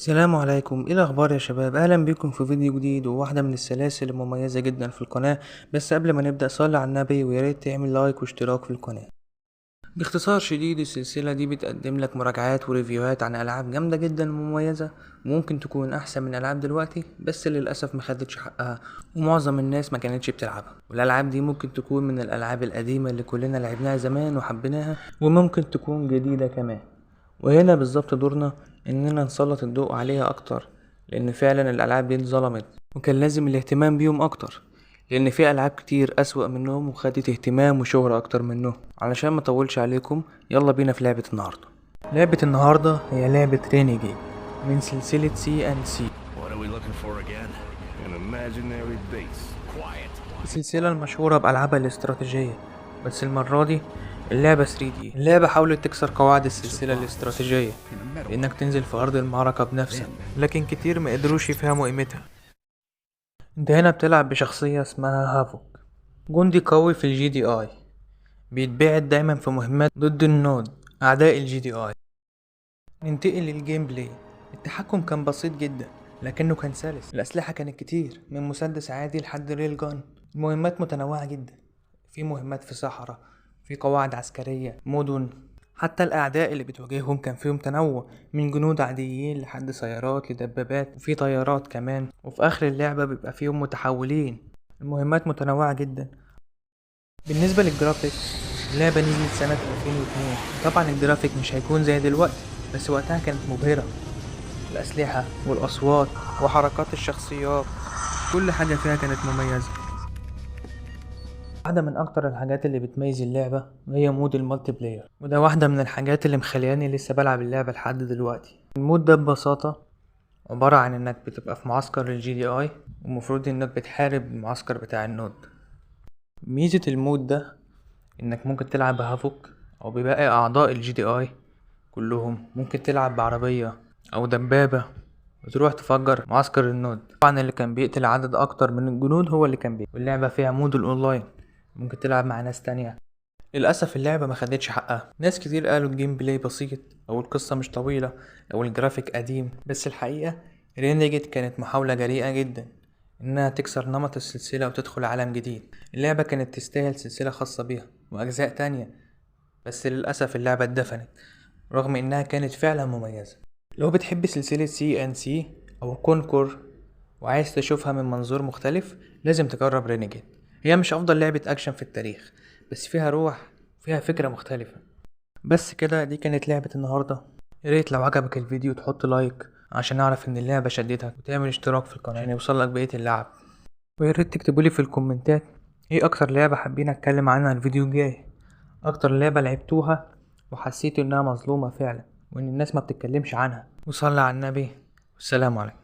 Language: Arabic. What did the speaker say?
السلام عليكم، ايه الاخبار يا شباب؟ اهلا بكم في فيديو جديد وواحده من السلاسل المميزه جدا في القناه. بس قبل ما نبدا صلي على النبي وياريت تعمل لايك واشتراك في القناه. باختصار شديد السلسله دي بتقدم لك مراجعات وريفيوهات عن العاب جامده جدا ومميزه، وممكن تكون احسن من العاب دلوقتي بس للاسف ما خدتش حقها، ومعظم الناس ما كانتش بتلعبها. والالعاب دي ممكن تكون من الالعاب القديمه اللي كلنا لعبناها زمان وحبيناها، وممكن تكون جديده كمان. وهنا بالظبط دورنا اننا نسلط الضوء عليها اكتر، لان فعلا الالعاب دي اتظلمت وكان لازم الاهتمام بيهم اكتر، لان في العاب كتير اسوأ منهم وخدت اهتمام وشهرة اكتر منهم. علشان ما اطولش عليكم، يلا بينا في لعبة النهاردة. لعبة النهاردة هي لعبة رينيجيد من سلسلة سي ان سي، What are we looking for again? An imaginary base. Quiet. السلسلة المشهورة بألعابها الاستراتيجية. بس المرة دي اللعبة 3D. اللعبة حاولت تكسر قواعد السلسلة الاستراتيجية بإنك تنزل في أرض المعركة بنفسك، لكن كتير ما قدروش يفهموا قيمتها. انت هنا بتلعب بشخصية اسمها هافوك، جندي قوي في الجي دي اي، بيتبعت دايما في مهمات ضد النود أعداء الجي دي اي. ننتقل للجيم بلاي. التحكم كان بسيط جدا لكنه كان سلس، الأسلحة كانت كتير من مسدس عادي لحد ريل جان. المهمات متنوعة جدا، في مهمات في صحراء، في قواعد عسكرية، مدن، حتى الأعداء اللي بتواجههم كان فيهم تنوع من جنود عاديين لحد سيارات لدبابات وفي طيارات كمان، وفي آخر اللعبة بيبقى فيهم متحولين. المهمات متنوعة جدا. بالنسبة للجرافيك، اللعبة نزلت سنة 2002. طبعا الجرافيك مش هيكون زي دلوقتي، بس وقتها كانت مبهرة. الأسلحة والأصوات وحركات الشخصيات، كل حاجة فيها كانت مميزة. واحدة من أكتر الحاجات اللي بتميز اللعبة هي مود المالتي بلاير، وده واحدة من الحاجات اللي مخلياني لسه بلعب اللعبة لحد دلوقتي. المود ده ببساطة عبارة عن إنك بتبقى في معسكر الجي دي اي، ومفروض إنك بتحارب المعسكر بتاع النود. ميزة المود ده إنك ممكن تلعب بهافوك أو بباقي أعضاء الجي دي اي كلهم، ممكن تلعب بعربية أو دبابة وتروح تفجر معسكر النود. طبعا اللي كان بيقتل عدد أكتر من الجنود هو اللي كان بيقتل. واللعبة فيها مود الأونلاين، ممكن تلعب مع ناس تانية. للأسف اللعبة ما خدتش حقها، ناس كتير قالوا الجيم بلاي بسيط أو القصة مش طويلة أو الجرافيك قديم، بس الحقيقة رينيجيت كانت محاولة جريئة جدا إنها تكسر نمط السلسلة وتدخل عالم جديد. اللعبة كانت تستاهل سلسلة خاصة بيها وأجزاء تانية، بس للأسف اللعبة اتدفنت رغم إنها كانت فعلا مميزة. لو بتحب سلسلة سي ان سي أو كونكور وعايز تشوفها من منظور مختلف، لازم تجرب رينيجيت. هي مش أفضل لعبة أكشن في التاريخ، بس فيها روح، فيها فكرة مختلفة. بس كده، دي كانت لعبة النهاردة. ياريت لو عجبك الفيديو تحط لايك عشان أعرف إن اللعبة شدتك، وتعمل اشتراك في القناة عشان يوصلك بقية اللعب. وياريت تكتبولي في الكومنتات ايه أكتر لعبة حابين أتكلم عنها الفيديو الجاي، أكتر لعبة لعبتوها وحسيت إنها مظلومة فعلا وإن الناس ما بتتكلمش عنها. وصلى على النبي، والسلام عليكم.